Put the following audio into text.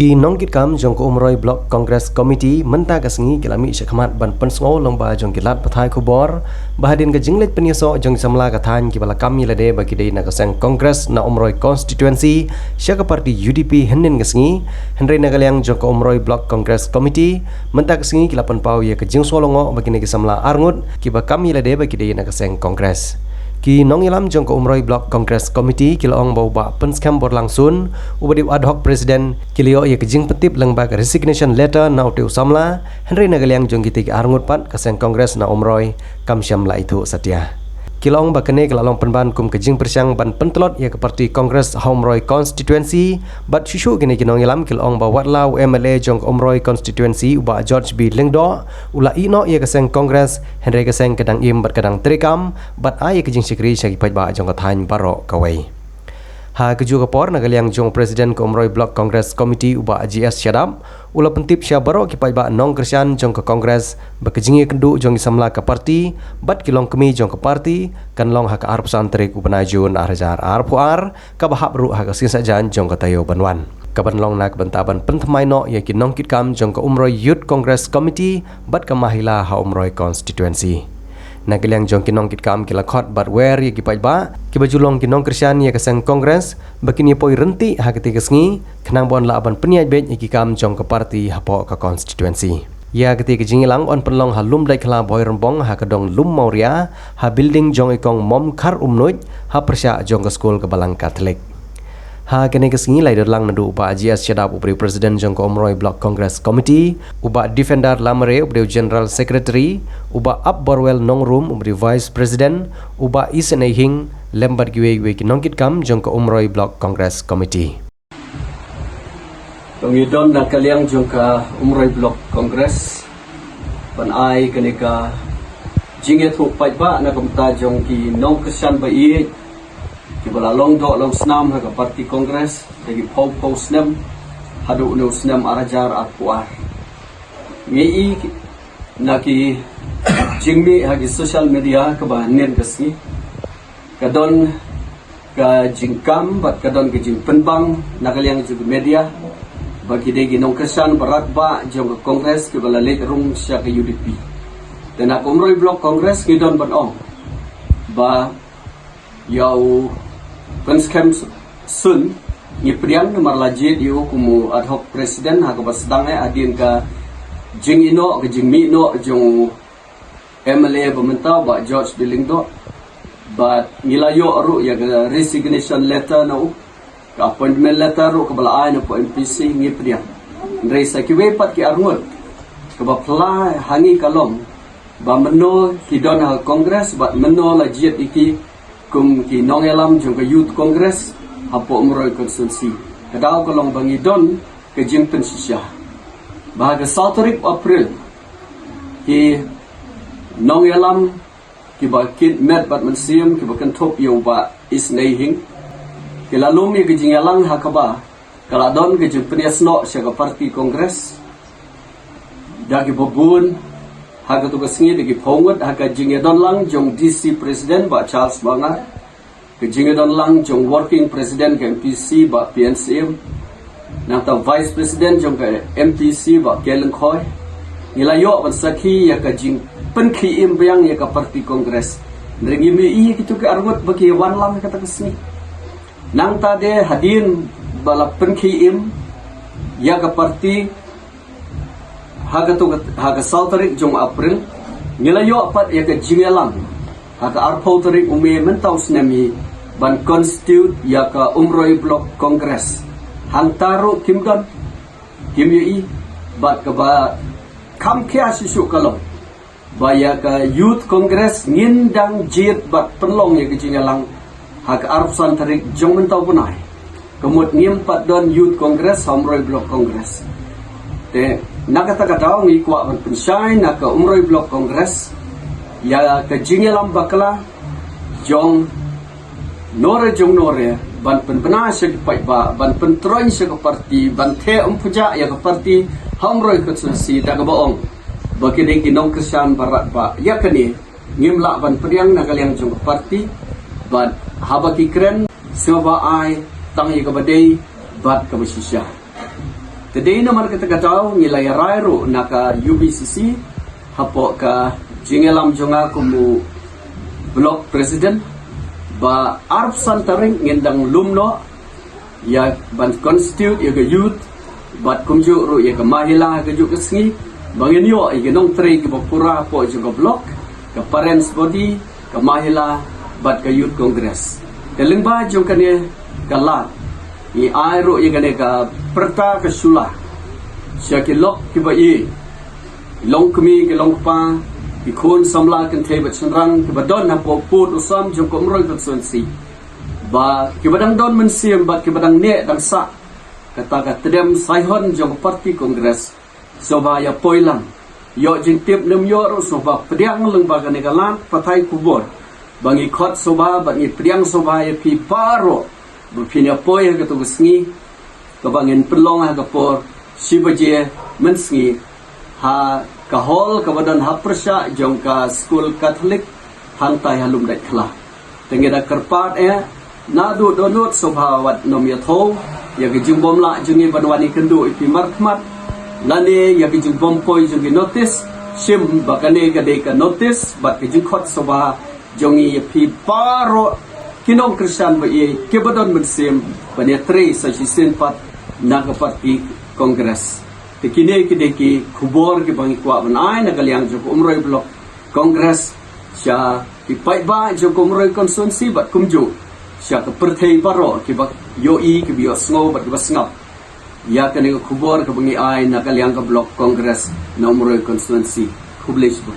Ki nongkit kam jong ko umroi Block Congress Committee menta kasengi kilami syakmat ban pensngo lomba jong kilat pathai kubor bahadin ke jinglet penyeso jong samla kathan ki bala kami lade bagi dei na kaseng Congress na umroi constituency syaka parti UDP henin kasengi henry nagalyang jong ko umroi Block Congress Committee menta kasengi kilapan pau ye ke jing solongo bagi ne samla arngut ki ba kami lade bagi dei na kaseng Congress Ki nong ilam jong ko umroi Block Congress Committee kilong bau ba penskam borlangsun ubadi ad hoc president kilio ye kejing petip lengba resignation letter na utiu samla henry nagalyang jong kitik arngut pat kaseng Congress na umroi kam syamla itu satya kilong ba kene kelalong penban kum kejing persyang ban pentelot ye ke parti Congress umroi constituency bat syushu kene kinong ilam kilong ba watlau MLA jong umroi constituency uba George B Lengdo ula ino ye kaseng Congress henry kaseng kadang im bat kadang trikam bat ai kejing sikri syaki paj ba jong kathan baro kawai ha keju kapor nagalyang jong presiden ko umroi Block Congress Committee uba GS Syadam ula pentip sya baro ki paj ba nong kersian jong ke Congress bakejingi kendu jong samla ke parti bat kilong kemi jong ke parti kan long ha ka arp santrik upanajun arjar arpuar ka bahap ru ha ka sinsajan jong ke tayo banwan kaban long nak bentaban penthmai no ye ki nong kit kam jong ke umroi Youth Congress Committee bat ka mahila ha umroi constituency nagalyang jong kinong kit kam kila khot bat wer ye ki paj ba ki bajulong kinong kersian ye kaseng Congress bakini poi renti ha keti kesngi khnang bon la ban peniaj bet ye ki kam jong ke parti hapo ka constituency ya keti kejingilang on penlong halum dai khala boy rembong ha kadong lum mauria ha building jong ikong mom khar umnuj ha persya jong ke skul ke balang Katolik ha kene kesngi lai derlang nadu uba GS Syadap ubri presiden jong ko umroi Block Congress Committee uba defender lamare ubri general secretary uba up borwell nongrum ubri vice president uba isenehing lembat giwe ki nongkit kam jong ko umroi Block Congress Committee Pangidon na kalyang jong ka umroi Block Congress panai kenika jinget hu paj ba na kamta jong ki nong kesan ba i kibala long do long snam ha ka parti Congress lagi pau snam hadu no snam arajar atpuar ngi naki jingmi ha ki social media ka ba nen kasni kadon ka jingkam bat kadon ke jing penbang nakalyang jug media bagi de ginong kesan barat ba jong Congress kibala late rung sya ka UDP dan akumroi Block Congress ngidon ban ong ba yau penskam sun ni priang nomor lajit yu kumu ad hoc presiden ha ka basdang adin ka jing ino ke jing mi no jong MLA pementau ba George B Lengdo ba nilayo ru ya ka resignation letter no ka appointment letter ru ka bala ai no po MPC ni priang ndrei sa ki wepat ki arngut ka ba pla hangi kalom ba meno ki don ha Congress ba meno lajit iki kum ki nong elam jong ke Youth Congress hapo umroi konstitusi kadau kolong bangidon ke jing pensisya bahaga Sauterik April ki nong elam ki bakit met bat mensium ki bakan top yo ba isnehing ki lalum ye ke jing elang hakaba kaladon ke jing peniasno sya parti Congress dagi bobun haga tugas ngi degi pongot haga jingedon lang jong DC President ba Charles Banga ke jingedon lang jong working president ke MPC ba PNCM nata vice president jong ke MPC ba Kellen Khoy nilayo ban sakhi ya ka jing penkhi im bayang ya ka parti Congress ndrengi mi i kitu ke arngot bagi wan lam kata kesni nang tade hadin bala penkhi im ya ka parti haga Sauterik jong April nilayo pat ya ke jingelang haga arpau tarik ume mentau snami ban constitute ya ka umroi Block Congress hantaru kimdan kimyi bat ka ba kam kya sisu kalong ba ya ka Youth Congress ngindang jit bat penlong ya ke jingelang haga arpsan tarik jong mentau punai kemut ngimpat don Youth Congress umroi Block Congress te nakata-kataw ngi kwa ban pensay naka umroi Block Congress ya ka jingelam bakla jong nore ban penbena sya kipai ba ban pentroin sya ka parti ban the umpuja ya ka parti hamroi konstitusi ta ka baong baki de kinong kesan barat ba ya kani ngimla ban priang nakalyang jong parti ban habaki kren seba ai tang ya ka badai bat ka besisya Today naman kita kataw ngilay rairo naka UBCC hapo ka jingelam jonga kumu block president ba arp santaring ngendang lumno ya ban constitute ya ga youth bat kumju ru ya ga mahila ga ju kesngi bangin yo ya nong tre ki pura po jo block ka parents body ka mahila bat ka youth congress deling ba jong kane kalat i airo i gane ka perta ka sula sia ki lok ki ba i long kmi ki long pa ki khon samla kan thei ba chanrang ki ba don na po put usam jong ko mroi ka son si ba ki badang don men sim ba ki badang ne dang sa kata ka tedem saihon jong parti kongres soba ya poilang yo jing tip nem yo ro soba pediang leng ba gane ka lan patai kubor bangi khot soba bangi pediang soba ya pi paro Bupina poy ka tu sngi ka bangin pelong ha ka por sibaje mensngi ha ka hol ka badan ha persya jong ka school catholic hantai halum dai khla tengeda karpat na du donut sobhawat nom ya tho ya ki jingbom la jungi banwani kendu ipi markmat lane ya ki jingbom poy jungi notice sim bakane ka de ka notice bat ki jingkhot soba jongi ipi paro kinong Christian ba i kibadon mensim panetre sa sisin pat naga parti kongres tikine kideki kubor ki bangi kwa banai nagaliang jo umroy block kongres sya ki pai ba jo umroy konstituensi bat kumju sya ka perthei baro ki ba yo i ki bio sngo bat ba snap ya kane kubor ka bangi ai nagaliang ka block kongres na umroy konstituensi kublesbo